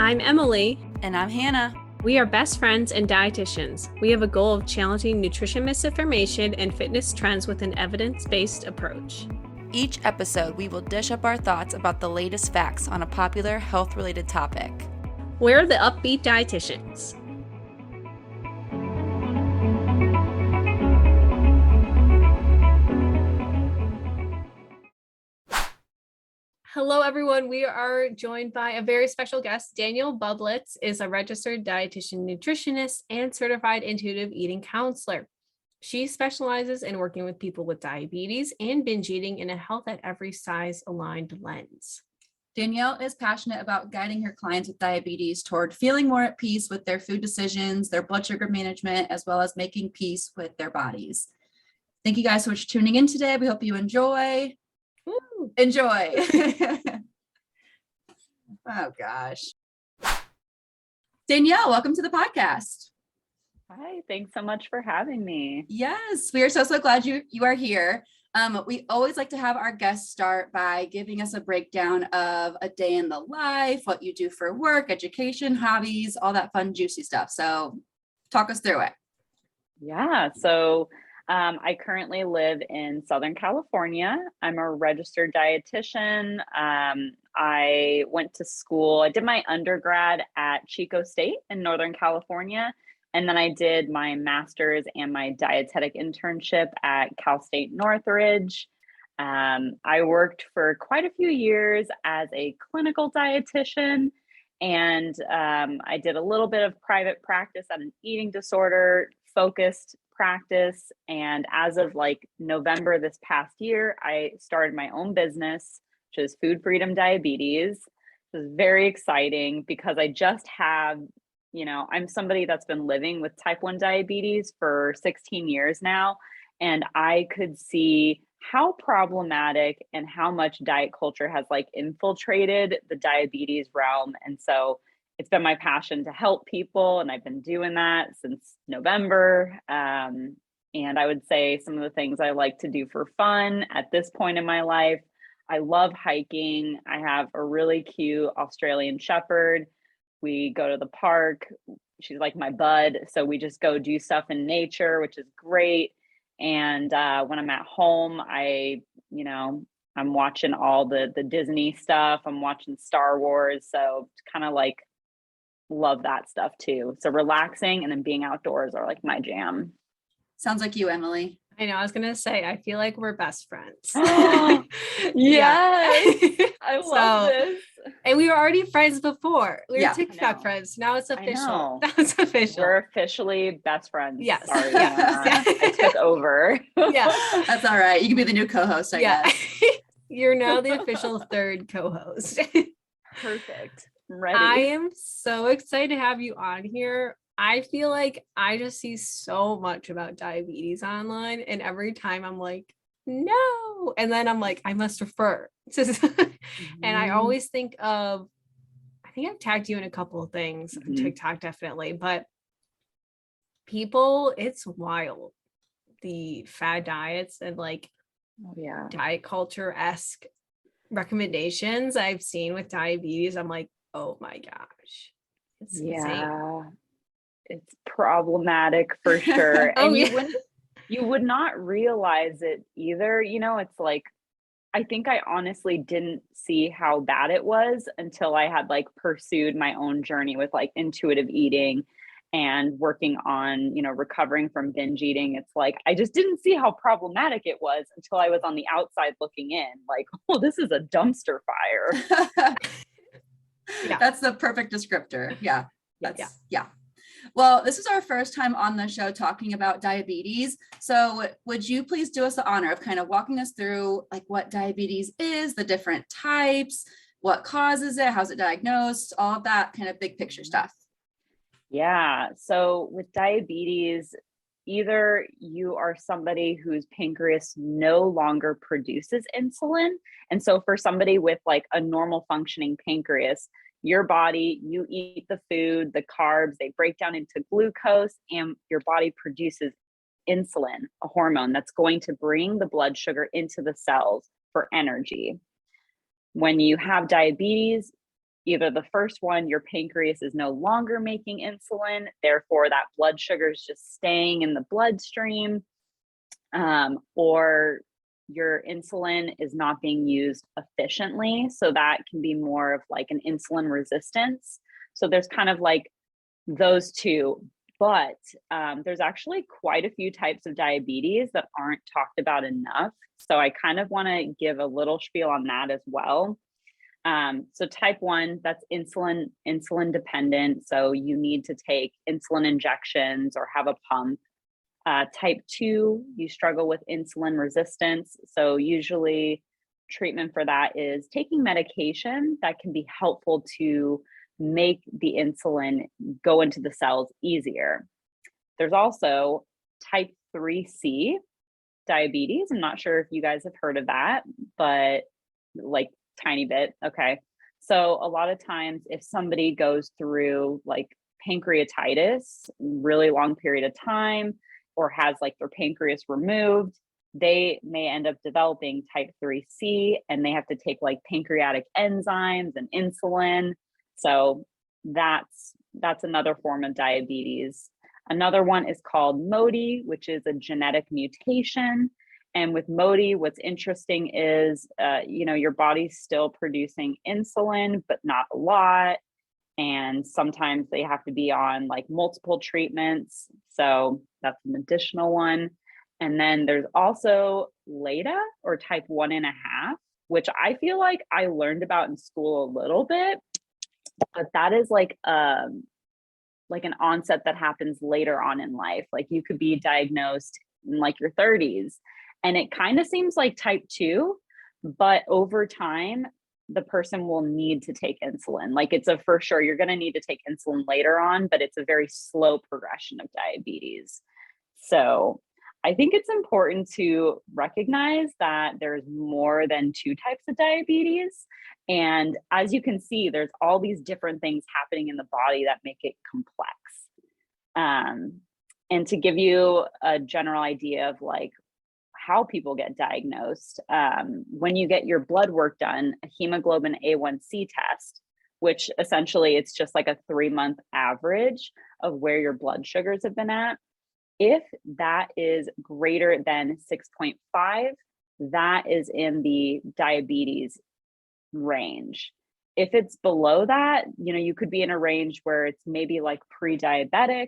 I'm Emily. And I'm Hannah. We are best friends and dietitians. We have a goal of challenging nutrition misinformation and fitness trends with an evidence-based approach. Each episode, we will dish up our thoughts about the latest facts on a popular health-related topic. We're the Up-Beet Dietitians. Hello, everyone. We are joined by a very special guest. Danielle Bublitz is a registered dietitian, nutritionist, and certified intuitive eating counselor. She specializes in working with people with diabetes and binge eating in a health at every size aligned lens. Danielle is passionate about guiding her clients with diabetes toward feeling more at peace with their food decisions, their blood sugar management, as well as making peace with their bodies. Thank you guys so much for tuning in today. We hope you enjoy. Woo. Enjoy. Oh, gosh. Danielle, welcome to the podcast. Hi, thanks so much for having me. Yes, we are so glad you are here. We always like to have our guests start by giving us a breakdown of a day in the life, what you do for work, education, hobbies, all that fun, juicy stuff. So talk us through it. Yeah, so I currently live in Southern California. I'm a registered dietitian. I went to school. I did my undergrad at Chico State in Northern California. And then I did my master's and my dietetic internship at Cal State Northridge. I worked for quite a few years as a clinical dietitian, and I did a little bit of private practice at an eating disorder focused practice. And as of like November this past year, I started my own business, which is Food Freedom Diabetes. It was very exciting because I just have, I'm somebody that's been living with type 1 diabetes for 16 years now. And I could see how problematic and how much diet culture has like infiltrated the diabetes realm. And so it's been my passion to help people. And I've been doing that since November. And I would say some of the things I like to do for fun at this point in my life, I love hiking. I have a really cute Australian Shepherd. We go to the park. She's like my bud. So we just go do stuff in nature, which is great. And when I'm at home, I'm watching all the Disney stuff. I'm watching Star Wars. So kind of like love that stuff too. So relaxing and then being outdoors are like my jam. Sounds like you, Emily. I know, I was going to say, I feel like we're best friends. Yes. I love this. And we were already friends before. We were Yeah, TikTok friends. Now it's official. Now it's official. We're officially best friends. Yes. Sorry, Yes. I took over. Yeah. That's all right. You can be the new co-host, I guess. You're now the official third co-host. Perfect. I'm ready. I am so excited to have you on here. I feel like I just see so much about diabetes online, and every time I'm like, no. And then I'm like, I must refer. And I always think of, I think I've tagged you in a couple of things, TikTok definitely, but people, it's wild. The fad diets and like diet culture-esque recommendations I've seen with diabetes. I'm like, oh my gosh. It's insane. It's problematic for sure. Oh, and you would not realize it either. It's like, I think I honestly didn't see how bad it was until I had like pursued my own journey with like intuitive eating and working on, recovering from binge eating. It's like, I just didn't see how problematic it was until I was on the outside looking in, like, oh, this is a dumpster fire. Yeah. That's the perfect descriptor. Yeah. Yeah. Well, this is our first time on the show talking about diabetes. So would you please do us the honor of kind of walking us through like what diabetes is, the different types, what causes it, how's it diagnosed, all of that kind of big picture stuff? Yeah. So with diabetes, either you are somebody whose pancreas no longer produces insulin. And so for somebody with like a normal functioning pancreas, your body, you eat the food, the carbs, they break down into glucose, and your body produces insulin, a hormone that's going to bring the blood sugar into the cells for energy. When you have diabetes, either the first one, your pancreas is no longer making insulin, therefore that blood sugar is just staying in the bloodstream, or your insulin is not being used efficiently. So that can be more of like an insulin resistance. So there's kind of like those two, but there's actually quite a few types of diabetes that aren't talked about enough. So I kind of want to give a little spiel on that as well. So type 1, that's insulin dependent. So you need to take insulin injections or have a pump. Type 2, you struggle with insulin resistance. So usually treatment for that is taking medication that can be helpful to make the insulin go into the cells easier. There's also type 3C diabetes. I'm not sure if you guys have heard of that, but like tiny bit. Okay. So a lot of times if somebody goes through like pancreatitis, really long period of time, or has like their pancreas removed, they may end up developing type 3C, and they have to take like pancreatic enzymes and insulin. So that's another form of diabetes. Another one is called MODY, which is a genetic mutation. And with MODY, what's interesting is, your body's still producing insulin, but not a lot. And sometimes they have to be on like multiple treatments. So that's an additional one. And then there's also LADA, or type 1.5, which I feel like I learned about in school a little bit, but that is like an onset that happens later on in life. Like you could be diagnosed in like your 30s, and it kind of seems like type 2, but over time, the person will need to take insulin. Like it's a for sure, you're going to need to take insulin later on, but it's a very slow progression of diabetes. So I think it's important to recognize that there's more than 2 types of diabetes. And as you can see, there's all these different things happening in the body that make it complex. And to give you a general idea of like how people get diagnosed, when you get your blood work done, a hemoglobin A1C test, which essentially it's just like a 3-month average of where your blood sugars have been at. If that is greater than 6.5, that is in the diabetes range. If it's below that, you could be in a range where it's maybe like pre-diabetic,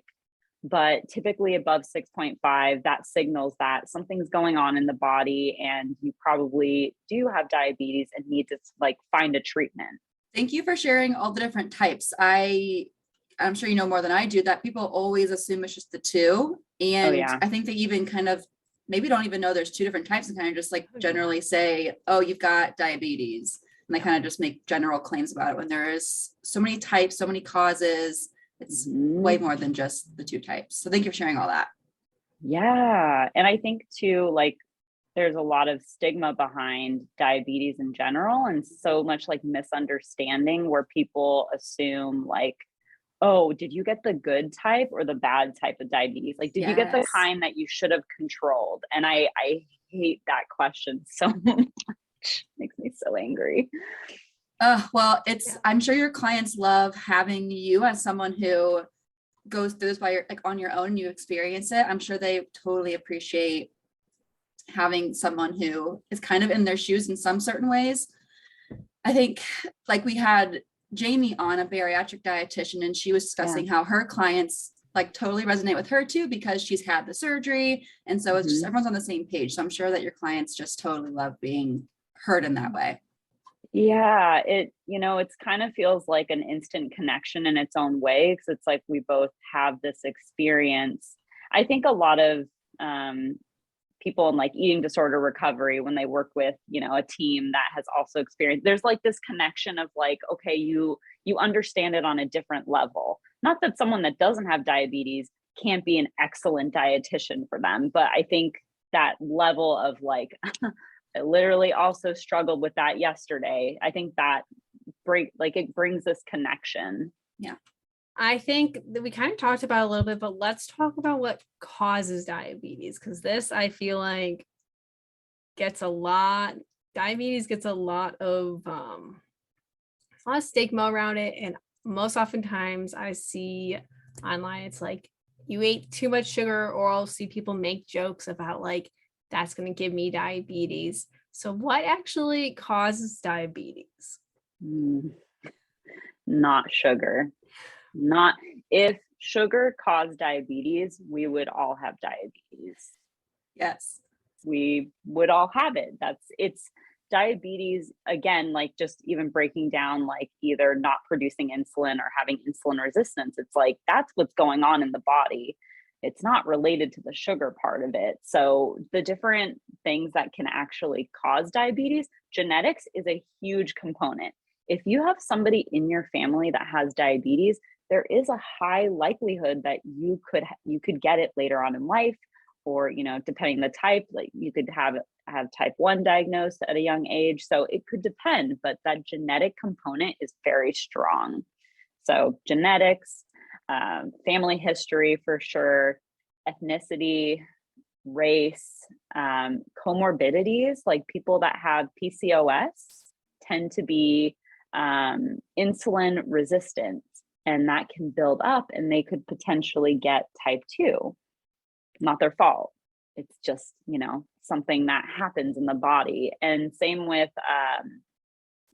but typically above 6.5, that signals that something's going on in the body and you probably do have diabetes and need to like find a treatment. Thank you for sharing all the different types. I'm sure you know more than I do that people always assume it's just the 2. And I think they even kind of maybe don't even know there's 2 different types and kind of just like generally say, oh, you've got diabetes. And they kind of just make general claims about it when there is so many types, so many causes. It's way more than just the 2 types. So thank you for sharing all that. Yeah. And I think too, like there's a lot of stigma behind diabetes in general, and so much like misunderstanding where people assume like, oh, did you get the good type or the bad type of diabetes? Like, did you get the kind that you should have controlled? And I hate that question so much. Makes me so angry. Well, I'm sure your clients love having you as someone who goes through this on your own, you experience it. I'm sure they totally appreciate having someone who is kind of in their shoes in some certain ways. I think like we had Jamie on, a bariatric dietitian, and she was discussing how her clients like totally resonate with her too, because she's had the surgery. And so it's just everyone's on the same page. So I'm sure that your clients just totally love being heard in that way. Yeah, it's kind of feels like an instant connection in its own way, because it's like we both have this experience. I think a lot of people in like eating disorder recovery, when they work with, a team that has also experienced, there's like this connection of like, okay, you understand it on a different level. Not that someone that doesn't have diabetes can't be an excellent dietitian for them, but I think that level of like, I literally also struggled with that yesterday. I think that it brings this connection. Yeah. I think that we kind of talked about it a little bit, but let's talk about what causes diabetes, because this, I feel like, diabetes gets a lot of, it's a lot of stigma around it. And most oftentimes I see online, it's like, you ate too much sugar, or I'll see people make jokes about like, that's going to give me diabetes. So what actually causes diabetes? Not sugar. Not if sugar caused diabetes, we would all have diabetes. Yes. We would all have it. It's diabetes, again, like just even breaking down, like either not producing insulin or having insulin resistance. It's like, that's what's going on in the body. It's not related to the sugar part of it. So the different things that can actually cause diabetes, genetics is a huge component. If you have somebody in your family that has diabetes, there is a high likelihood that you could get it later on in life, or, you know, depending the type, like you could have type 1 diagnosed at a young age. So it could depend, but that genetic component is very strong. So genetics, family history for sure, ethnicity, race, comorbidities, like people that have PCOS tend to be insulin resistant, and that can build up and they could potentially get type 2. Not their fault. It's just, you know, something that happens in the body. And same with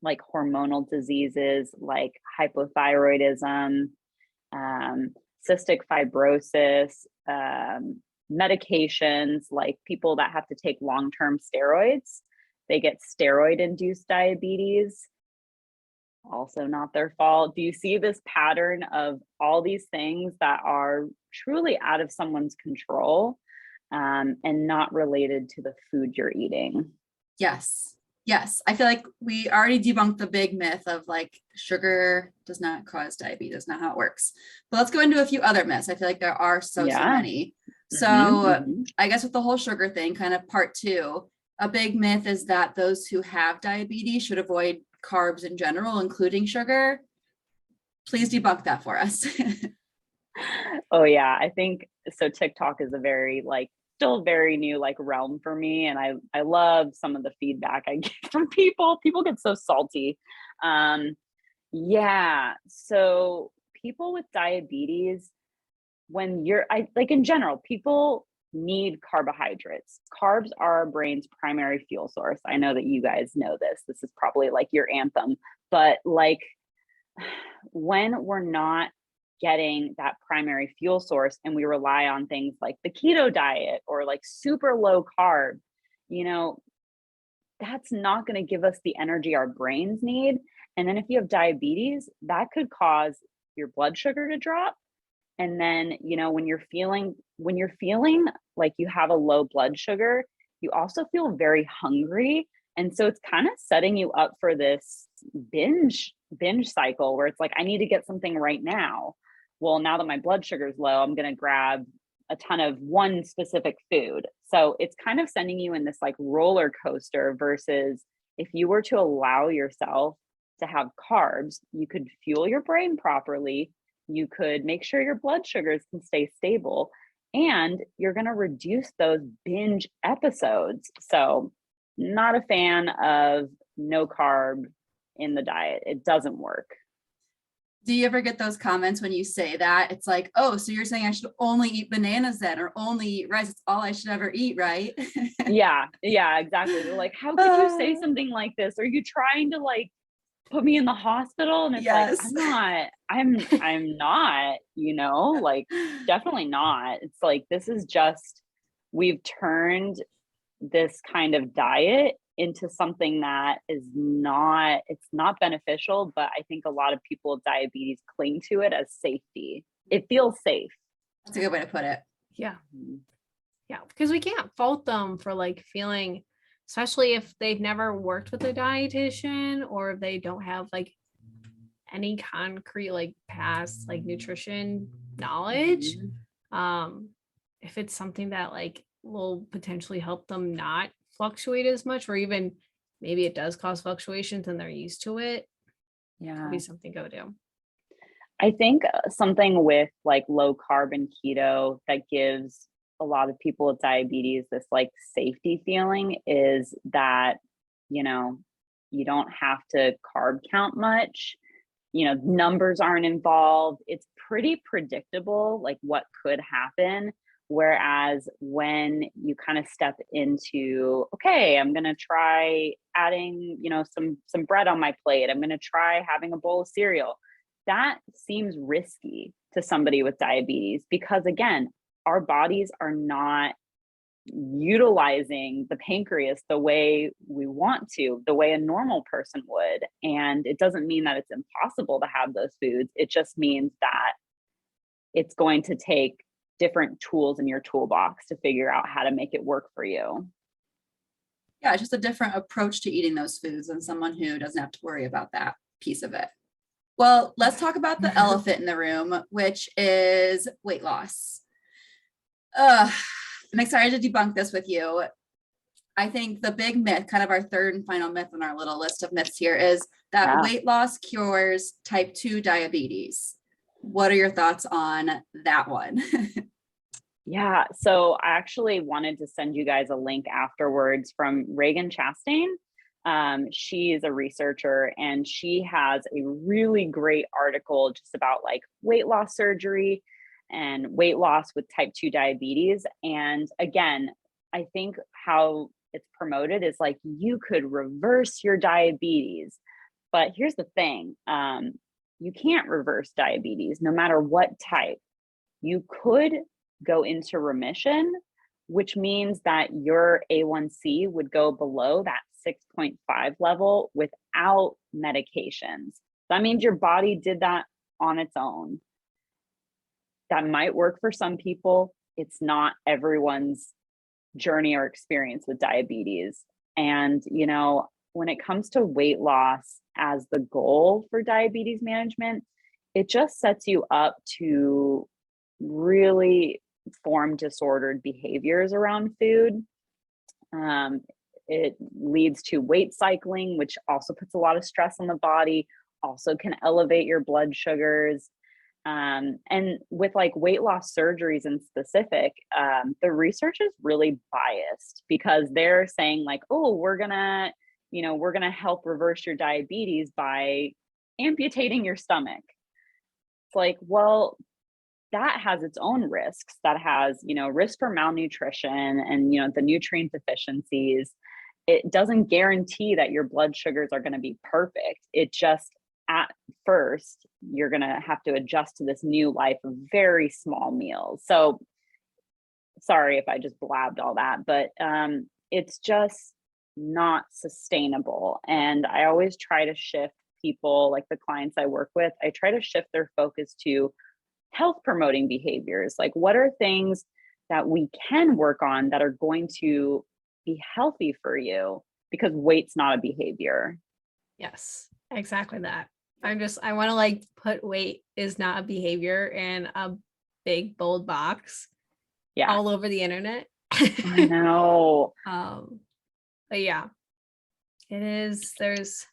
like hormonal diseases like hypothyroidism, cystic fibrosis, medications, like people that have to take long-term steroids, they get steroid-induced diabetes. Also not their fault. Do you see this pattern of all these things that are truly out of someone's control, and not related to the food you're eating? Yes. Yes. I feel like we already debunked the big myth of like sugar does not cause diabetes. That's not how it works. But let's go into a few other myths. I feel like there are so many. So I guess with the whole sugar thing, kind of part 2, a big myth is that those who have diabetes should avoid carbs in general, including sugar. Please debunk that for us. Oh yeah, I think so. TikTok is a very still very new realm for me, and I love some of the feedback I get from people. People get so salty. Yeah, so people with diabetes, when you're in general, people need carbohydrates. Carbs are our brain's primary fuel source. I know that you guys know this. This is probably your anthem, but when we're not getting that primary fuel source and we rely on things like the keto diet or super low carb, that's not going to give us the energy our brains need. And then if you have diabetes, that could cause your blood sugar to drop. And then, when you're feeling like you have a low blood sugar, you also feel very hungry. And so it's kind of setting you up for this binge cycle where it's I need to get something right now. Well, now that my blood sugar is low, I'm going to grab a ton of one specific food. So it's kind of sending you in this roller coaster, versus if you were to allow yourself to have carbs, you could fuel your brain properly. You could make sure your blood sugars can stay stable, and you're going to reduce those binge episodes. So not a fan of no carb in the diet. It doesn't work. Do you ever get those comments when you say that? It's oh, so you're saying I should only eat bananas then, or only eat rice? It's all I should ever eat, right? Yeah, exactly. They're how could you say something like this? Are you trying to put me in the hospital? And it's yes. I'm not, definitely not. It's this is just, we've turned this kind of diet into something that it's not beneficial, but I think a lot of people with diabetes cling to it as safety. It feels safe. That's a good way to put it. Yeah. Yeah. Because we can't fault them for feeling, especially if they've never worked with a dietitian, or if they don't have any concrete past nutrition knowledge. If it's something that will potentially help them not fluctuate as much, or even maybe it does cause fluctuations and they're used to it, could be something to go do. I think something with low carb and keto that gives a lot of people with diabetes this safety feeling is that you don't have to carb count much. numbers aren't involved. It's pretty predictable, like what could happen. Whereas when you kind of step into, okay, I'm going to try adding, some bread on my plate. I'm going to try having a bowl of cereal. That seems risky to somebody with diabetes because, again, our bodies are not utilizing the pancreas the way we want to, the way a normal person would. And it doesn't mean that it's impossible to have those foods. It just means that it's going to take different tools in your toolbox to figure out how to make it work for you. Yeah, it's just a different approach to eating those foods than someone who doesn't have to worry about that piece of it. Well, let's talk about the elephant in the room, which is weight loss. I'm excited to debunk this with you. I think the big myth, kind of our third and final myth on our little list of myths here, is that weight loss cures type 2 diabetes. What are your thoughts on that one? Yeah, so I actually wanted to send you guys a link afterwards from Reagan Chastain. She's a researcher and she has a really great article just about like weight loss surgery and weight loss with type 2 diabetes. And again, I think how it's promoted is like you could reverse your diabetes. But here's the thing, you can't reverse diabetes no matter what type. You could go into remission, which means that your A1C would go below that 6.5 level without medications. That means your body did that on its own. That might work for some people. It's not everyone's journey or experience with diabetes. And, when it comes to weight loss as the goal for diabetes management, it just sets you up to really form disordered behaviors around food. It leads to weight cycling, which also puts a lot of stress on the body, also can elevate your blood sugars. And with like weight loss surgeries in specific, the research is really biased because they're saying like, oh, we're gonna help reverse your diabetes by amputating your stomach. It's like, well, that has its own risks. That has, risk for malnutrition and, the nutrient deficiencies. It doesn't guarantee that your blood sugars are going to be perfect. It just, at first, you're going to have to adjust to this new life of very small meals. So sorry if I just blabbed all that, but it's just not sustainable. And I always try to shift people, like the clients I work with, I try to shift their focus to health promoting behaviors. Like, what are things that we can work on that are going to be healthy for you? Because weight's not a behavior. Yes, exactly that. I want to like put weight is not a behavior in a big bold box all over the internet. I know. But yeah, it is. There's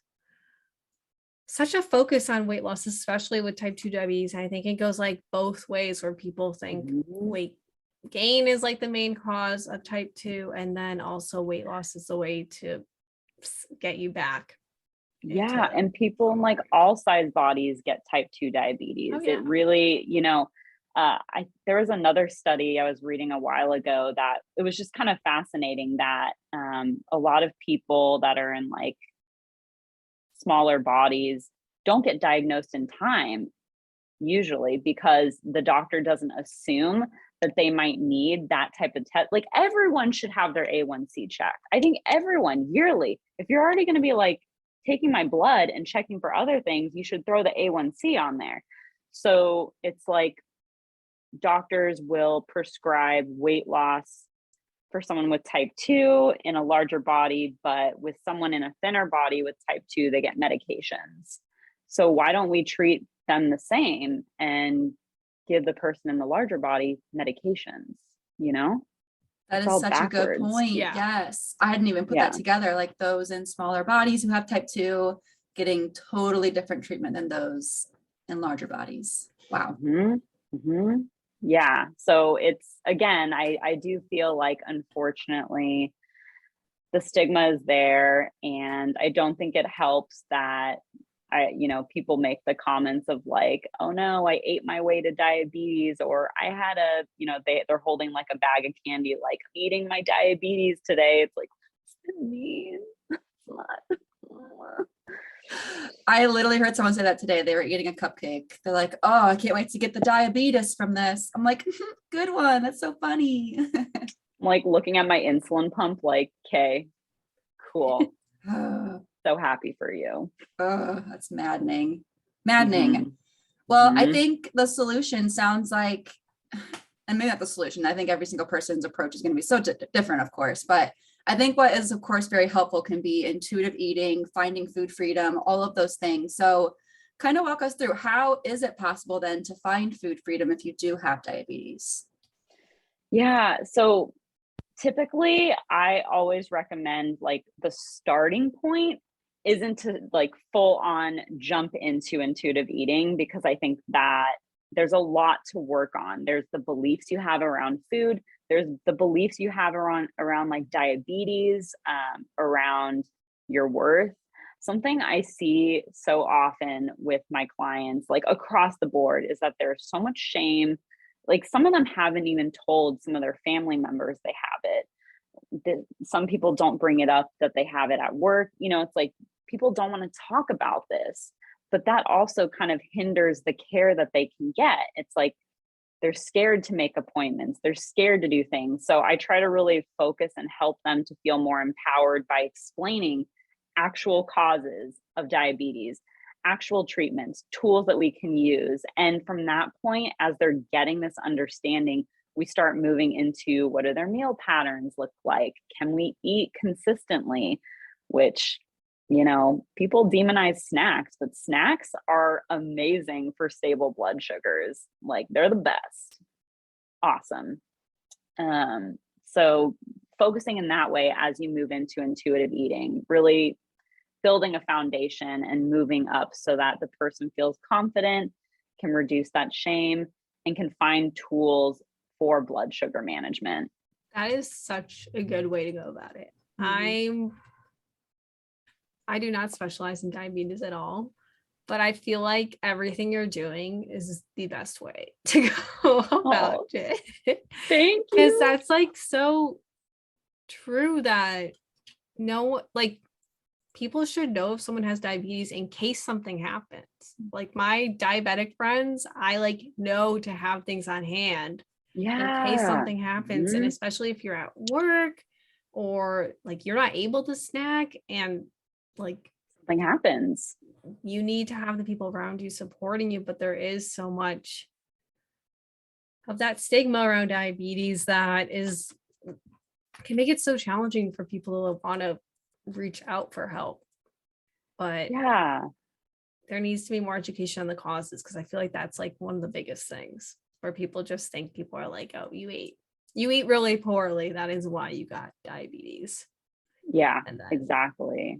such a focus on weight loss, especially with type 2 diabetes. I think it goes like both ways where people think weight gain is like the main cause of type 2. And then also weight loss is the way to get you back. Yeah. And people in like all size bodies get type 2 diabetes. It really, there was another study I was reading a while ago that it was just kind of fascinating that a lot of people that are in like smaller bodies don't get diagnosed in time usually because the doctor doesn't assume that they might need that type of test. Like everyone should have their A1C checked. I think everyone yearly, if you're already going to be like taking my blood and checking for other things, you should throw the A1C on there. So it's like doctors will prescribe weight loss for someone with type 2 in a larger body, but with someone in a thinner body with type 2, they get medications. So why don't we treat them the same and give the person in the larger body medications, That is such a good point. Yeah. Yes. I hadn't even put that together. Like those in smaller bodies who have type 2 getting totally different treatment than those in larger bodies. Wow. Yeah. So it's, again, I do feel like, unfortunately, the stigma is there. And I don't think it helps that people make the comments of like, oh no, I ate my way to diabetes, or I had they're holding like a bag of candy, like eating my diabetes today. It's like, what's that mean? I literally heard someone say that today. They were eating a cupcake. They're like, oh, I can't wait to get the diabetes from this. I'm like, good one. That's so funny. I'm like looking at my insulin pump, like, okay, cool. So happy for you. Oh, that's maddening. Mm-hmm. Well, I think the solution sounds like, and maybe not the solution. I think every single person's approach is going to be so different, of course, but I think what is, of course, very helpful can be intuitive eating, finding food freedom, all of those things. So kind of walk us through, how is it possible then to find food freedom if you do have diabetes? Yeah. So typically I always recommend like the starting point isn't to like full on jump into intuitive eating, because I think that there's a lot to work on. There's the beliefs you have around food. There's the beliefs you have around like diabetes, around your worth. Something I see so often with my clients, like across the board, is that there's so much shame. Like some of them haven't even told some of their family members they have it. Some people don't bring it up that they have it at work. It's like people don't want to talk about this, but that also kind of hinders the care that they can get. It's like they're scared to make appointments. They're scared to do things. So I try to really focus and help them to feel more empowered by explaining actual causes of diabetes, actual treatments, tools that we can use. And from that point, as they're getting this understanding, we start moving into, what do their meal patterns look like? Can we eat consistently? Which, people demonize snacks, but snacks are amazing for stable blood sugars. Like they're the best. Awesome. So focusing in that way as you move into intuitive eating, really building a foundation and moving up so that the person feels confident, can reduce that shame, and can find tools for blood sugar management. That is such a good way to go about it. Mm-hmm. I do not specialize in diabetes at all, but I feel like everything you're doing is the best way to go about it. Thank you. Because that's like so true that people should know if someone has diabetes in case something happens. Like my diabetic friends, I know to have things on hand in case something happens. Mm-hmm. And especially if you're at work or you're not able to snack and something happens, you need to have the people around you supporting you. But there is so much of that stigma around diabetes that can make it so challenging for people to want to reach out for help. But there needs to be more education on the causes, because I feel like that's one of the biggest things where people just think people are like, oh, you eat really poorly, that is why you got diabetes. Exactly.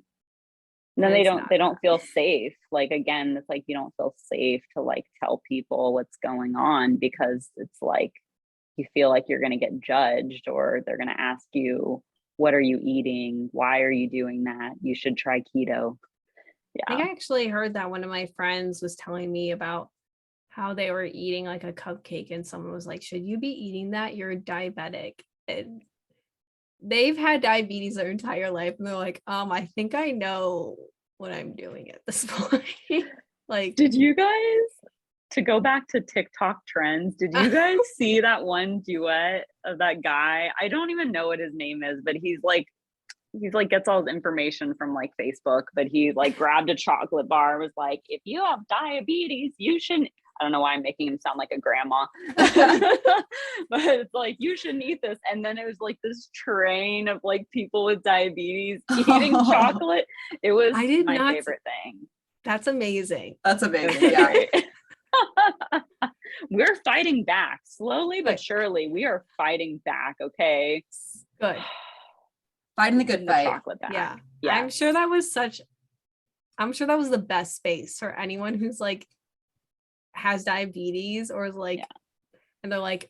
And then they don't feel safe. Again, it's you don't feel safe to tell people what's going on, because it's you feel like you're going to get judged, or they're going to ask you, what are you eating? Why are you doing that? You should try keto. I think I actually heard that one of my friends was telling me about how they were eating a cupcake, and someone was like, should you be eating that? You're diabetic. And they've had diabetes their entire life, and they're like, I think I know what I'm doing at this point. Did you guys, to go back to TikTok trends, did you guys see that one duet of that guy? I don't even know what his name is, but he's gets all his information from Facebook, but he grabbed a chocolate bar, was like, if you have diabetes, you shouldn't. I don't know why I'm making him sound like a grandma, but it's you shouldn't eat this. And then it was this train of people with diabetes eating chocolate. It was my favorite thing. That's amazing. That's amazing. Yeah. We're fighting back slowly, but surely we are fighting back. Okay. Good. Fighting the good fight. Chocolate back. Yeah. I'm sure that was the best space for anyone who's has diabetes or is and they're like,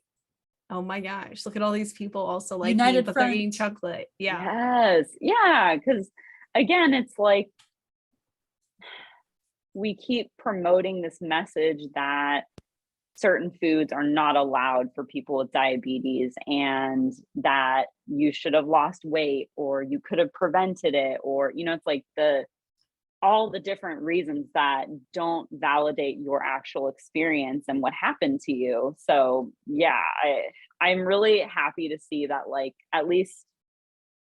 oh my gosh, look at all these people also me, but they're eating chocolate. Yes. Yeah. Because again, it's we keep promoting this message that certain foods are not allowed for people with diabetes, and that you should have lost weight, or you could have prevented it, or, you know, it's like all the different reasons that don't validate your actual experience and what happened to you. So yeah, I'm really happy to see that, like, at least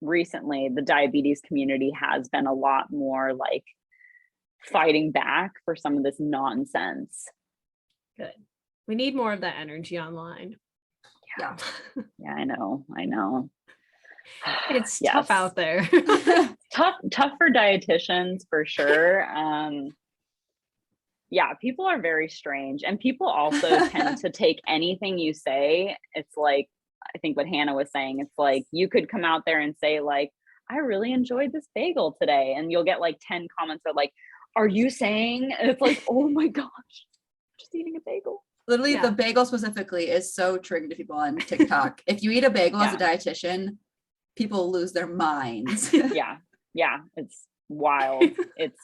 recently, the diabetes community has been a lot more like fighting back for some of this nonsense. Good. We need more of that energy online. Yeah. Yeah, I know. It's Yes. tough out there. tough for dietitians for sure. Yeah, people are very strange, and people also tend to take anything you say. It's like, I think what Hannah was saying, it's like you could come out there and say like, I really enjoyed this bagel today, and you'll get like 10 comments that like, are you saying? And it's like, oh my gosh, just eating a bagel. Literally, the bagel specifically is so triggering to people on TikTok. If you eat a bagel as a dietitian, people lose their minds. Yeah, it's wild. It's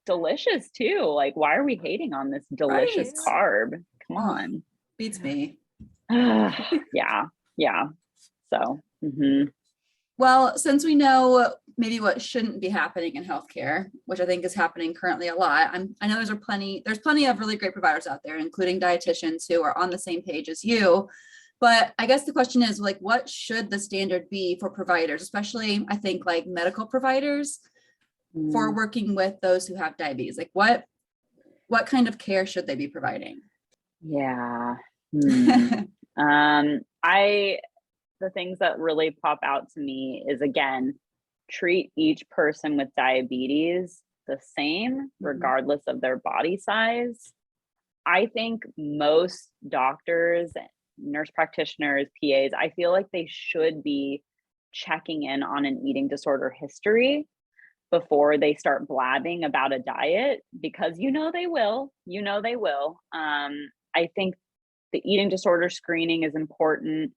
delicious too. Like, why are we hating on this delicious carb? Come on. Beats me. Yeah. So, Well, since we know maybe what shouldn't be happening in healthcare, which I think is happening currently a lot, I know there's plenty of really great providers out there, including dietitians who are on the same page as you. But I guess the question is, like, what should the standard be for providers, especially I think like medical providers, for working with those who have diabetes? Like, what kind of care should they be providing? Yeah. The things that really pop out to me is, again, treat each person with diabetes the same, regardless of their body size. I think most doctors, nurse practitioners, PAs, I feel like they should be checking in on an eating disorder history before they start blabbing about a diet, because they will. I think the eating disorder screening is important.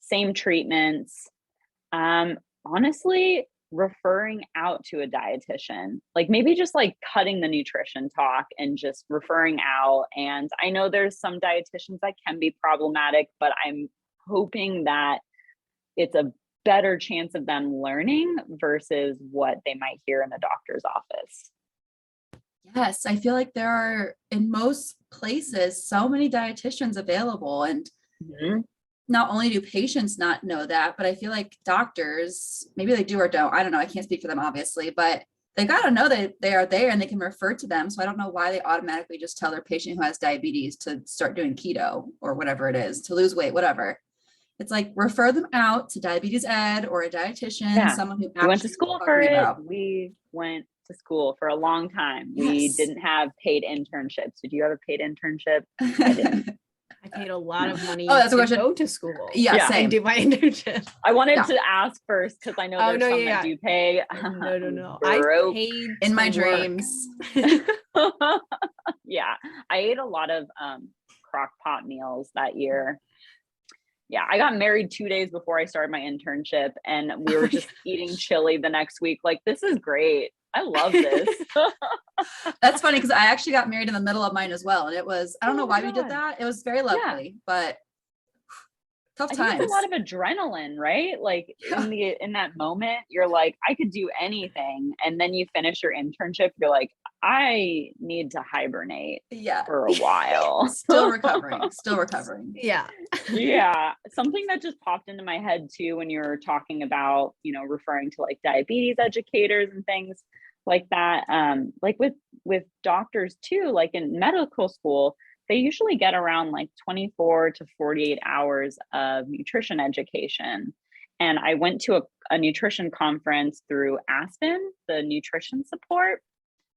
Same treatments. Honestly, referring out to a dietitian, like maybe just like cutting the nutrition talk and just referring out. And I know there's some dietitians that can be problematic, but I'm hoping that it's a better chance of them learning versus what they might hear in the doctor's office. Yes, I feel like there are, in most places, so many dietitians available, and not only do patients not know that, but I feel like doctors, maybe they do or don't, I don't know, I can't speak for them obviously, but they got to know that they are there and they can refer to them. So I don't know why they automatically just tell their patient who has diabetes to start doing keto or whatever it is, to lose weight, whatever. It's like, refer them out to diabetes ed or a dietitian, someone who went to school for it. We went to school for a long time. We didn't have paid internships. Did you have a paid internship? I didn't. I paid a lot of money to go to school. Same. And do my internship. I wanted to ask first because I know there's some that do pay. No. I paid in my dreams. Yeah, I ate a lot of crock pot meals that year. Yeah, I got married 2 days before I started my internship, and we were just eating chili the next week. Like, this is great. I love this. That's funny because I actually got married in the middle of mine as well. And it was, I don't know why we did that. It was very lovely, but tough times. It's a lot of adrenaline, right? Like in that moment, you're like, I could do anything. And then you finish your internship, you're like, I need to hibernate for a while. Still recovering. Yeah. Yeah. Something that just popped into my head too, when you were talking about, referring to like diabetes educators and things like that. Like with doctors too, like in medical school, they usually get around like 24 to 48 hours of nutrition education. And I went to a nutrition conference through Aspen, the nutrition support,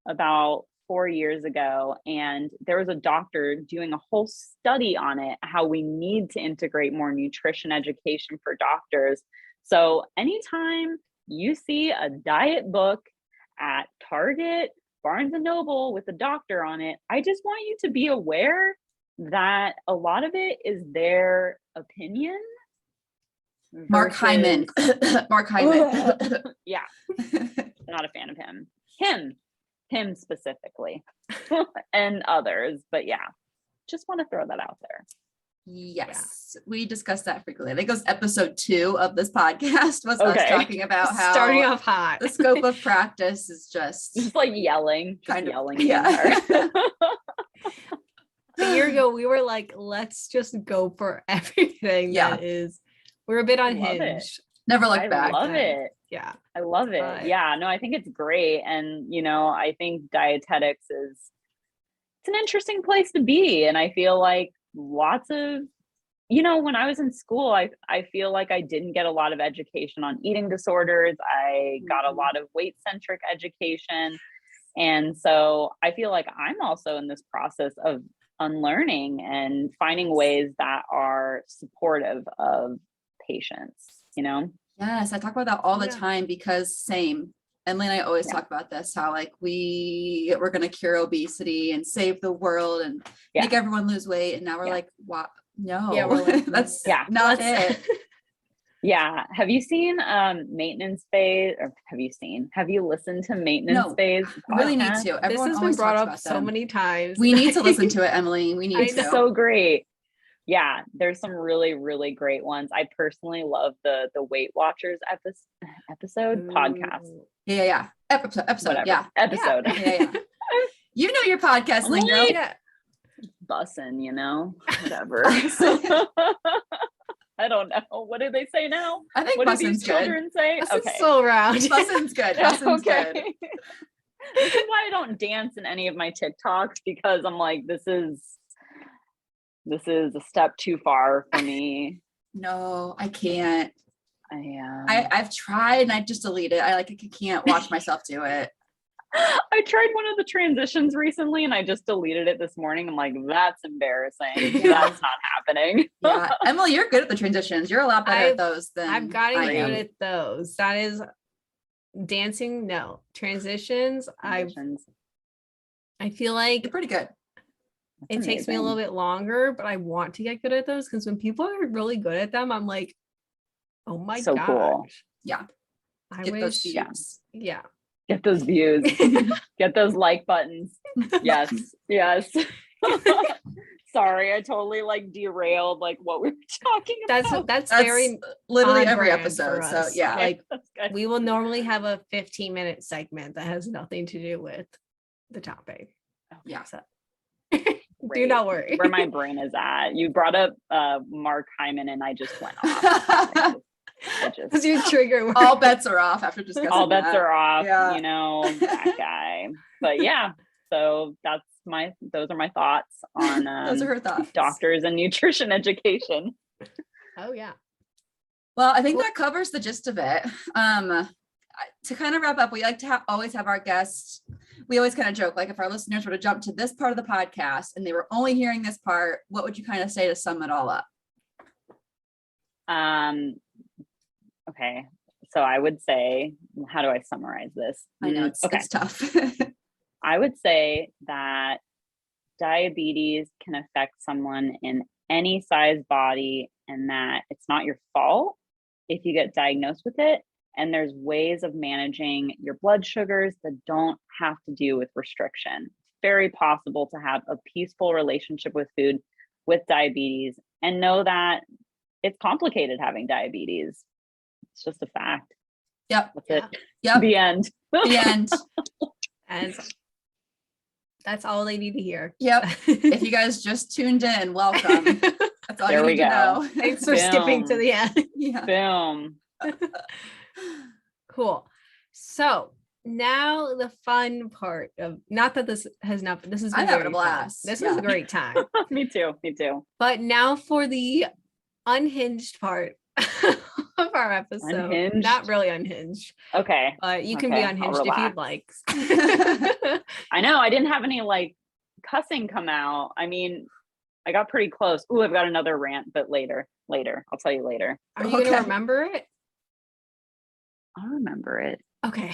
about 4 years ago. And there was a doctor doing a whole study on it, how we need to integrate more nutrition education for doctors. So anytime you see a diet book at Target, Barnes and Noble with a doctor on it, I just want you to be aware that a lot of it is their opinion. Mark Hyman. Yeah. Not a fan of him. Him specifically. and others. But yeah, just want to throw that out there. Yes, we discuss that frequently. I think it was episode 2 of this podcast was us talking about how starting off hot. The scope of practice is just like yelling, kind of yelling. Yeah. A year ago, we were like, let's just go for everything that is. We're a bit unhinged. Never look back. I love it. Yeah. I love it. But yeah, no, I think it's great. And, you know, I think dietetics it's an interesting place to be. And I feel like lots of, you know, when I was in school, I feel like I didn't get a lot of education on eating disorders. I got a lot of weight-centric education. And so I feel like I'm also in this process of unlearning and finding ways that are supportive of patients, you know? Yes, I talk about that all the time because same. Emily and I always talk about this, how like we're going to cure obesity and save the world and make everyone lose weight. And now we're like, what? No, we're like, that's not it. Yeah. Have you seen Maintenance Phase, or have you listened to Maintenance Phase? I really need to. Everyone this has been brought up so many times. We need to listen to it, Emily. We need to. It's so great. Yeah, there's some really, really great ones. I personally love the Weight Watchers episode podcast. Yeah. Episode. Whatever. Yeah. Episode. Yeah. You know your podcast lingo. Yeah. Bussin', you know, whatever. I don't know. What do they say now? I think what do these bussin's children say? Bussin's so around. Bussin's good. Bussin's good. This is why I don't dance in any of my TikToks, because I'm like, this is a step too far for me. No, I can't. I've tried and I just delete it. I can't watch myself do it. I tried one of the transitions recently and I just deleted it this morning. I'm like, that's embarrassing. That's not happening. Yeah. Emily, you're good at the transitions. You're a lot better at those than I've gotten good at those. That is dancing. No. Transitions. I feel like you're pretty good. It takes me a little bit longer, but I want to get good at those because when people are really good at them, I'm like, oh my gosh. Cool. Yeah. I get wish. Those views. Yeah. Get those views. Get those like buttons. Yes. Sorry, I totally like derailed like what we were talking about. That's very literally every episode. So yeah. Like we will normally have a 15-minute segment that has nothing to do with the topic. Yeah. So. Do not worry. Where my brain is at. You brought up Mark Hyman and I just went off. Because you trigger all bets are off after discussing all bets are off, yeah. You know, that guy. But yeah, so those are my thoughts on those are her thoughts. Doctors and nutrition education. Oh yeah. Well, I think that covers the gist of it. To kind of wrap up, we like to always have our guests. We always kind of joke, like if our listeners were to jump to this part of the podcast and they were only hearing this part, what would you kind of say to sum it all up? Okay. So I would say, how do I summarize this? I know it's tough. I would say that diabetes can affect someone in any size body and that it's not your fault if you get diagnosed with it. And there's ways of managing your blood sugars that don't have to do with restriction. It's very possible to have a peaceful relationship with food with diabetes and know that it's complicated having diabetes. It's just a fact. Yep. That's it. Yep. The end. The end. And that's all they need to hear. Yep. If you guys just tuned in, welcome. That's all there you we need go. to know. Thanks for skipping to the end. Yeah. Boom. Cool. So now the fun part of, not that this has not, this is I'm having a blast. This was a great time. Me too. But now for the unhinged part of our episode. Unhinged? Not really unhinged. Okay. But you can be unhinged if you'd like. I know I didn't have any like cussing come out. I mean, I got pretty close. Ooh, I've got another rant, but later. I'll tell you later. Are you gonna remember it? I'll remember it. Okay.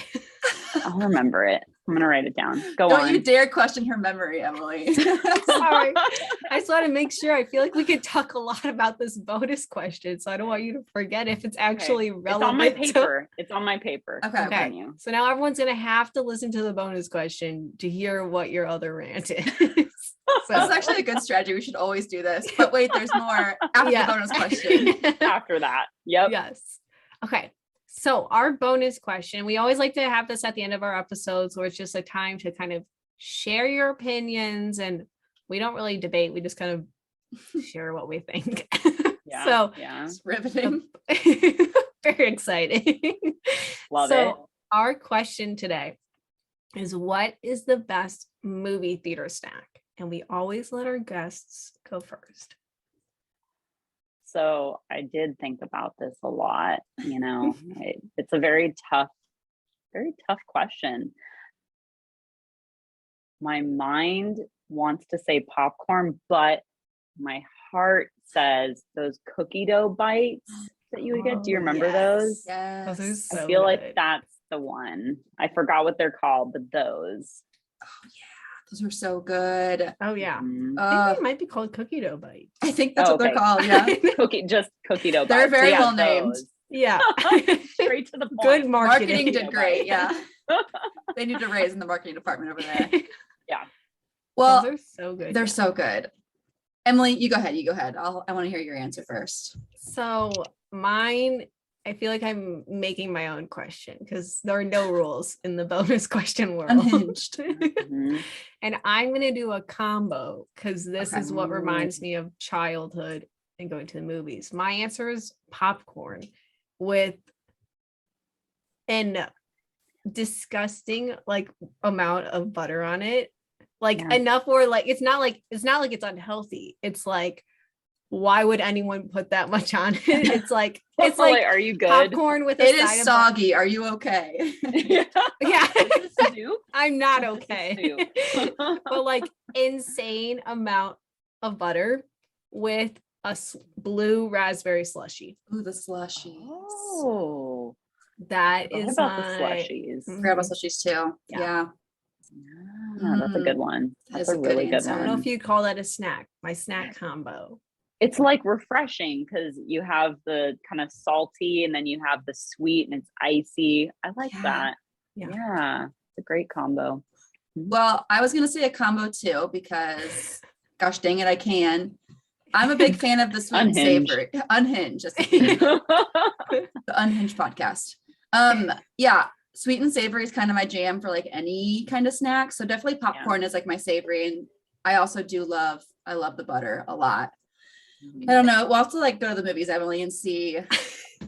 I'll remember it. I'm going to write it down. Go Don't on. you dare question her memory, Emily. Sorry. I just want to make sure. I feel like we could talk a lot about this bonus question, so I don't want you to forget if it's actually relevant. It's on my paper. It's on my paper. Okay. So now everyone's going to have to listen to the bonus question to hear what your other rant is. So That's actually a good strategy. We should always do this. But wait, there's more after the bonus question. After that. Yep. Yes. Okay. So our bonus question, we always like to have this at the end of our episodes where it's just a time to kind of share your opinions, and we don't really debate. We just kind of share what we think. Yeah. So It's riveting. very exciting. Love it. Our question today is, what is the best movie theater snack? And we always let our guests go first. So I did think about this a lot, it's a very tough question. My mind wants to say popcorn, but my heart says those cookie dough bites that you would get. Do you remember those? Yes. Those are so I feel like good. that's the one. I forgot what they're called, but those. Oh yeah, those are so good. Oh yeah. Mhm. I think they might be called cookie dough bites. I think that's what they're Okay. called. Yeah. Just cookie dough They're bites. very Yeah, well named. those. Yeah. Straight to the point. Good marketing. Marketing did great. Yeah. They need to raise in the marketing department over there. Yeah. Well, Those are so good. they're so good. Emily, you go ahead. I want to hear your answer first. So mine, I feel like I'm making my own question because there are no rules in the bonus question world. Unhinged. Mhm. And I'm going to do a combo because this Okay. is what reminds me of childhood and going to the movies. My answer is popcorn with an disgusting like amount of butter on it. Like Yeah. enough where like it's not like it's unhealthy. It's like, why would anyone put that much on it? It's like Are you good? popcorn with a It side is of soggy. Are you okay? Yeah. yeah. Is this soup? I'm not This is okay. soup. But like insane amount of butter with a blue raspberry slushy. Ooh, the slushies. Oh, That what is about the my slushies? Mhm. Forgot about slushies too. Yeah. Yeah. That's a good one. That That's is a a good really good answer. I don't know one. if you call that a snack. My snack combo. It's like refreshing because you have the kind of salty and then you have the sweet and it's icy. I like Yeah. that. Yeah. Yeah, it's a great combo. Well, I was gonna say a combo too because, gosh dang it, I can. I'm a big fan of the sweet and Unhinged. savory. Unhinged, just the Unhinged podcast. Yeah, sweet and savory is kind of my jam for like any kind of snack. So definitely popcorn is like my savory, and I also I love the butter a lot. I don't know. We'll have to like go to the movies, Emily, and see.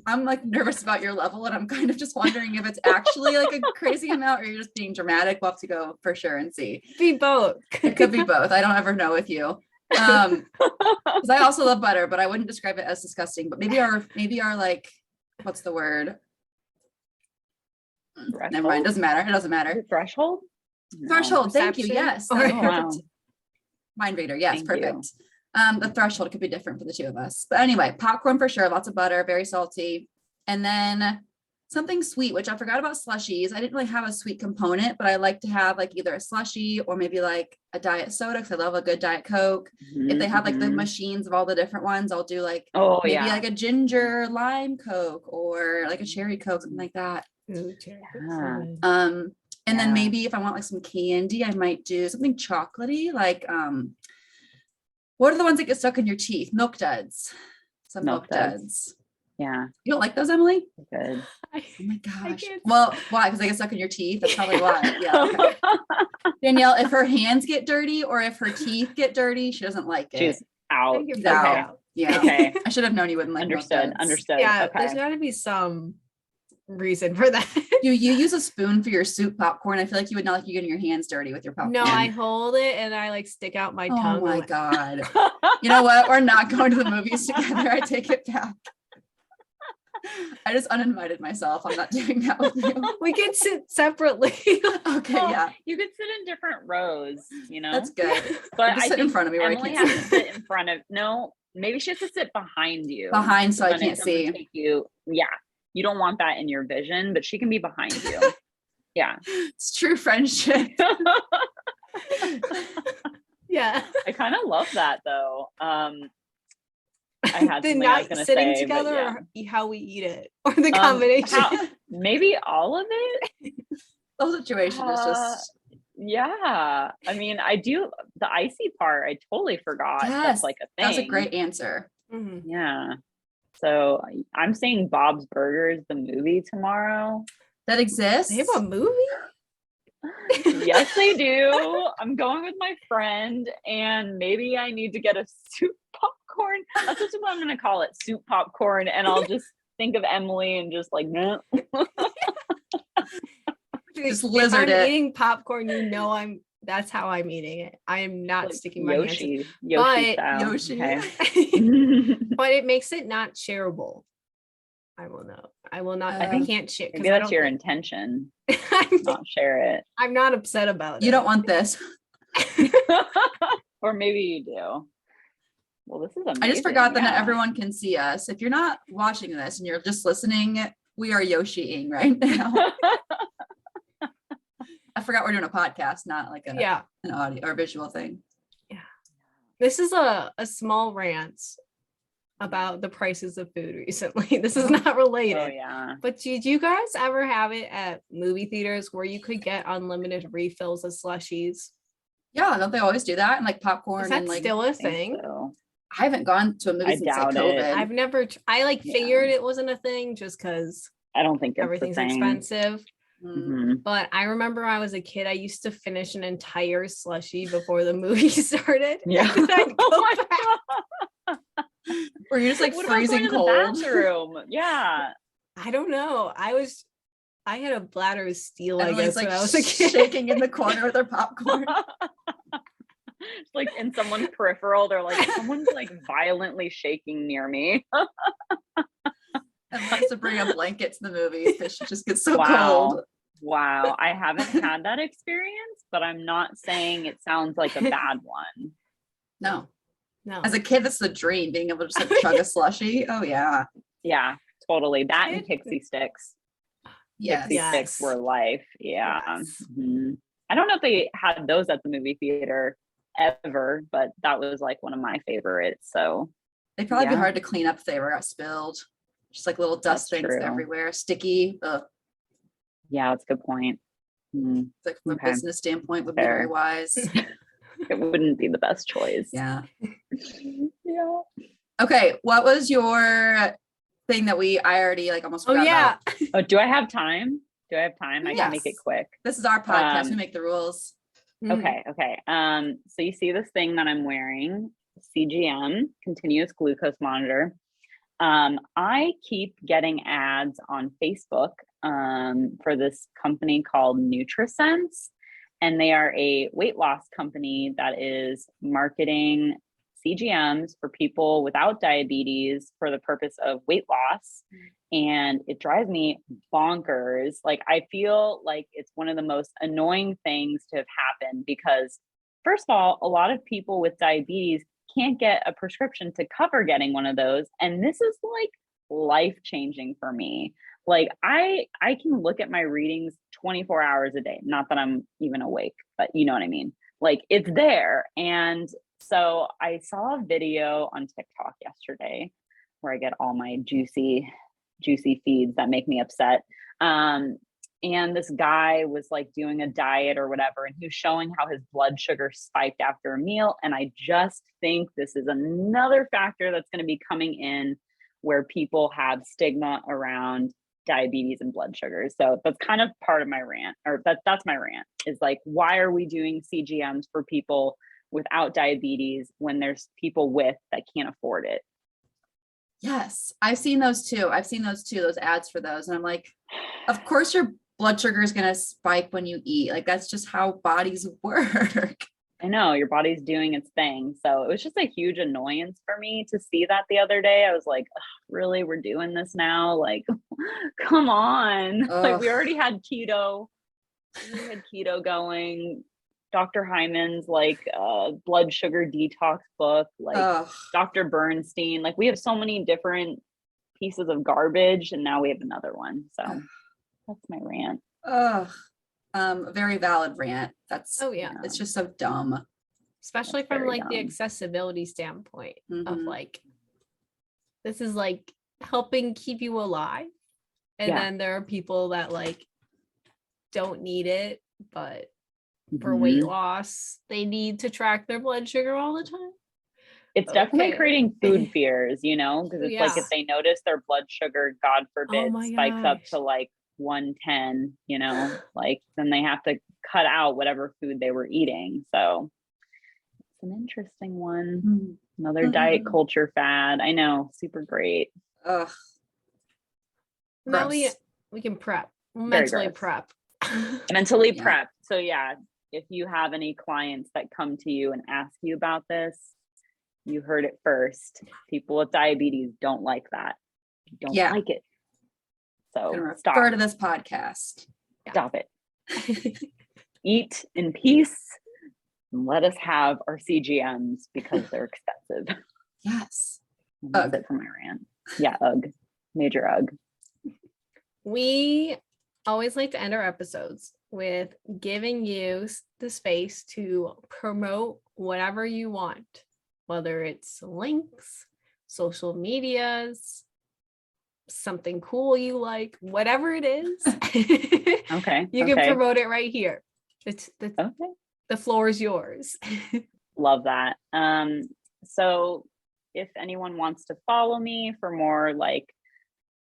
I'm like nervous about your level, and I'm kind of just wondering if it's actually like a crazy amount or you're just being dramatic. We'll have to go for sure and see. Be both. It could be both. I don't ever know with you. Because I also love butter, but I wouldn't describe it as disgusting. But maybe our like, what's the word? Never mind. Doesn't matter. It doesn't matter. Threshold? No. Threshold. Thank you. Perception? Yes. Oh, That's wow. perfect. Mind reader. Yes. Thank Perfect. The threshold could be different for the two of us. But anyway, popcorn for sure. Lots of butter, very salty. And then something sweet, which I forgot about slushies. I didn't really have a sweet component, but I like to have like either a slushie or maybe like a diet soda because I love a good Diet Coke. If they have like the Mhm. machines of all the different ones, I'll do like Oh maybe yeah. like a ginger lime Coke or like a cherry Coke, something like that. Ooh, cherry Coke's so Yeah. good. And then Yeah. maybe if I want like some candy, I might do something chocolatey, like what are the ones that get stuck in your teeth? Milk duds. Some milk Milk Duds. duds. Yeah. You don't like those, Emily? Good. Oh my gosh. can't- Well, why? Because they get stuck in your teeth. That's probably why. Yeah. Okay. Danielle, if her hands get dirty or if her teeth get dirty, she doesn't like it. She's out. You're She's okay. out. Yeah. Okay. I should have known you wouldn't like milk Understood. duds. Understood. Yeah, there's Okay. got to be some reason for that. You use a spoon for your soup popcorn. I feel like you would not like you getting your hands dirty with your popcorn. No, I hold it and I like stick out my Oh tongue. my I'm like, God. You know what? We're not going to the movies together. I take it back. I just uninvited myself. I'm not doing that with you. we can sit separately. Okay, Well, yeah. You could sit in different rows, That's good. But Just I sit in think front of me where I Emily can't has to see. sit in front of. No, maybe she has to sit behind you. Behind so I Then it can't doesn't see. take you. Yeah, you don't want that in your vision, but she can be behind you. Yeah. It's true friendship. Yeah. I kind of love that though. I had The something I was not gonna sitting say, but together yeah. or how we eat it or the combination. Maybe all of it. The whole situation is just Yeah. I mean, I do the icy part. I totally forgot that's yes. like a thing. That's a great answer. Mhm. Yeah. So I'm seeing Bob's Burgers, the movie tomorrow. That exists. They have a movie? Yes, they do. I'm going with my friend, and maybe I need to get a soup popcorn. That's just what I'm going to call it, soup popcorn. And I'll just think of Emily and just like, nah. Just If lizard I'm it. eating popcorn, that's how I'm eating it. I am not Like sticking my hands in. Yoshi But style. Yoshi. Okay. but it makes it not shareable. I will know. I will not. I can't share. Maybe that's your intention. Not share it. I'm not upset about it. You don't want this. Or maybe you do. Well, this is amazing. I just forgot that not everyone can see us. If you're not watching this and you're just listening, we are Yoshi-ing right now. I forgot we're doing a podcast, not like an audio or visual thing. Yeah. This is a small rant about the prices of food recently. This is not related. Oh, yeah. But did you guys ever have it at movie theaters where you could get unlimited refills of slushies? Yeah, don't they always do that? And like popcorn Is that and like still a thing? So. I haven't gone to a movie since like COVID. I've never figured it wasn't a thing just because I don't think everything's expensive. Mm-hmm. But I remember when I was a kid, I used to finish an entire slushie before the movie started. Yeah. Were you just like what freezing about going cold? to the bathroom? Yeah. I don't know. I had a bladder of steel, I guess, like when I was a kid. shaking in the corner with their popcorn. It's like in someone's peripheral, they're like, someone's like violently shaking near me. And likes to bring a blanket to the movies because she just gets so Wow. cold. Wow. I haven't had that experience, but I'm not saying it sounds like a bad one. No. No. As a kid, that's the dream, being able to just like chug a slushie. Oh yeah. Yeah, totally. That and pixie sticks. Yes. Pixie sticks were life. Yeah. Yes. Mm-hmm. I don't know if they had those at the movie theater ever, but that was like one of my favorites. So they'd probably be hard to clean up if they ever got spilled. Just like little dust things everywhere, sticky. Ugh. Yeah, that's a good point. Mm-hmm. Like from a business standpoint would be very wise. It wouldn't be the best choice. Yeah. Yeah. Okay, what was your thing that I already like almost forgot about? Oh, do I have time? I can make it quick. This is our podcast. We make the rules. Okay. So you see this thing that I'm wearing, CGM, continuous glucose monitor. I keep getting ads on Facebook for this company called Nutritionist, and they are a weight loss company that is marketing CGMs for people without diabetes for the purpose of weight loss. And it drives me bonkers. Like, I feel like it's one of the most annoying things to have happened because, first of all, a lot of people with diabetes can't get a prescription to cover getting one of those. And this is like life-changing for me. Like, I can look at my readings 24 hours a day. Not that I'm even awake, but you know what I mean? Like, it's there. And so I saw a video on TikTok yesterday where I get all my juicy feeds that make me upset. And this guy was like doing a diet or whatever, and he was showing how his blood sugar spiked after a meal. And I just think this is another factor that's going to be coming in where people have stigma around diabetes and blood sugar. So that's kind of part of my rant, or that's my rant, is like, why are we doing CGMs for people without diabetes when there's people with that can't afford it? Yes, I've seen those too. Those ads for those. And I'm like, of course your blood sugar is going to spike when you eat. Like, that's just how bodies work. I know, your body's doing its thing. So it was just a huge annoyance for me to see that the other day. I was like, really, we're doing this now? Like, come on. Ugh. Like, we already had keto. Going. Dr. Hyman's like blood sugar detox book, like Dr. Bernstein. Like, we have so many different pieces of garbage, and now we have another one. So that's my rant. A very valid rant. That's, Oh yeah. it's just so dumb. Especially That's from very like the dumb. accessibility standpoint of Mhm. like, this is like helping keep you alive. And Yeah. then there are people that like don't need it, but for Mhm. weight loss, they need to track their blood sugar all the time. It's definitely Okay. creating food fears, you know, because it's like if Yeah. they notice their blood sugar, God Oh forbid, my spikes up gosh. to like 110, you know, like then they have to cut out whatever food they were eating. So it's an interesting one. Mhm. Another diet culture fad. I know, super great. Ugh. Now Gross. we can prep. We'll Very mentally gross. prep. Mentally Yeah. prep. So yeah, if you have any clients that come to you and ask you about this, you heard it first. People with diabetes don't like that. Don't Yeah. like it. Gonna So refer stop. to this podcast. Stop it. Eat in peace and let us have our CGMs because they're expensive. Yes. And that's it for my rant. Yeah, ugh. Major ugh. We always like to end our episodes with giving you the space to promote whatever you want, whether it's links, social medias, something cool you like, whatever it is. Okay. You can promote it right here. Okay. The floor is yours. Love that. So if anyone wants to follow me for more like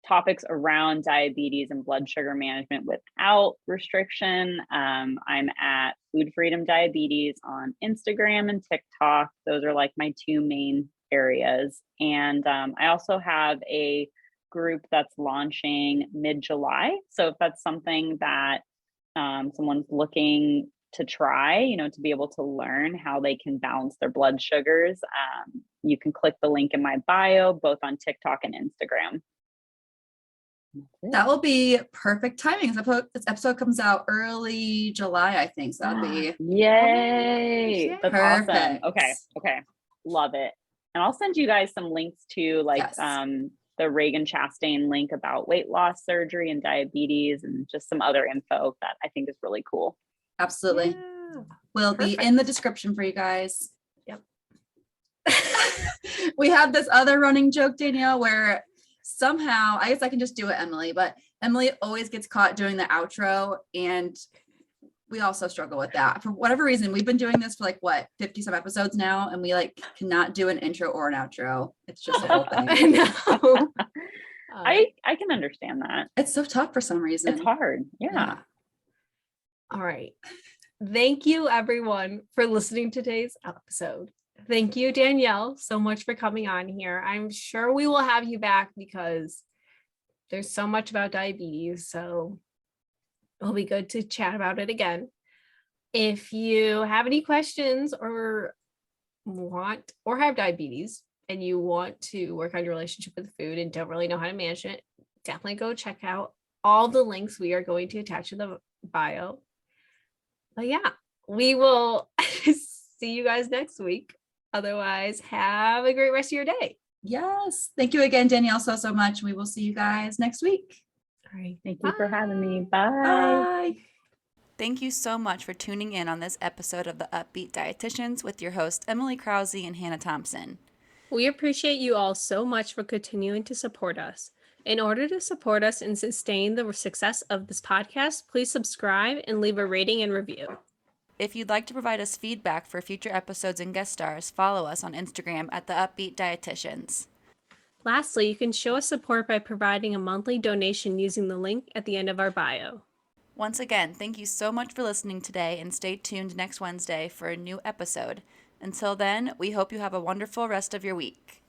topics around diabetes and blood sugar management without restriction, I'm at Food Freedom Diabetes on Instagram and TikTok. Those are like my two main areas. And I also have a group that's launching mid-July. So if that's something that someone's looking to try, you know, to be able to learn how they can balance their blood sugars, you can click the link in my bio, both on TikTok and Instagram. That will be perfect timing. This episode comes out early July, I think. So that'll be yay. That's perfect. awesome. Okay. Love it. And I'll send you guys some links to like Yes. the Reagan Chastain link about weight loss surgery and diabetes and just some other info that I think is really cool. Absolutely. Yeah. Will be in the description for you guys. Yep. We have this other running joke, Danielle, where somehow, I guess I can just do it, Emily, but Emily always gets caught doing the outro, and we also struggle with that. For whatever reason, we've been doing this for like, what, 50 some episodes now, and we like cannot do an intro or an outro. It's just the whole thing. I know. I can understand that. It's so tough for some reason. It's hard. Yeah. All right. Thank you, everyone, for listening to today's episode. Thank you, Danielle, so much for coming on here. I'm sure we will have you back because there's so much about diabetes. So it'll be good to chat about it again. If you have any questions or want or have diabetes and you want to work on your relationship with food and don't really know how to manage it, definitely go check out all the links we are going to attach to the bio. But yeah, we will see you guys next week. Otherwise, have a great rest of your day. Yes. Thank you again, Danielle, so much. We will see you guys next week. All right. Thank you for having me. Bye. Bye. Thank you so much for tuning in on this episode of the Up-Beet Dietitians with your hosts Emily Krause and Hannah Thompson. We appreciate you all so much for continuing to support us. In order to support us and sustain the success of this podcast, please subscribe and leave a rating and review. If you'd like to provide us feedback for future episodes and guest stars, follow us on Instagram at the Up-Beet Dietitians. Lastly, you can show us support by providing a monthly donation using the link at the end of our bio. Once again, thank you so much for listening today, and stay tuned next Wednesday for a new episode. Until then, we hope you have a wonderful rest of your week.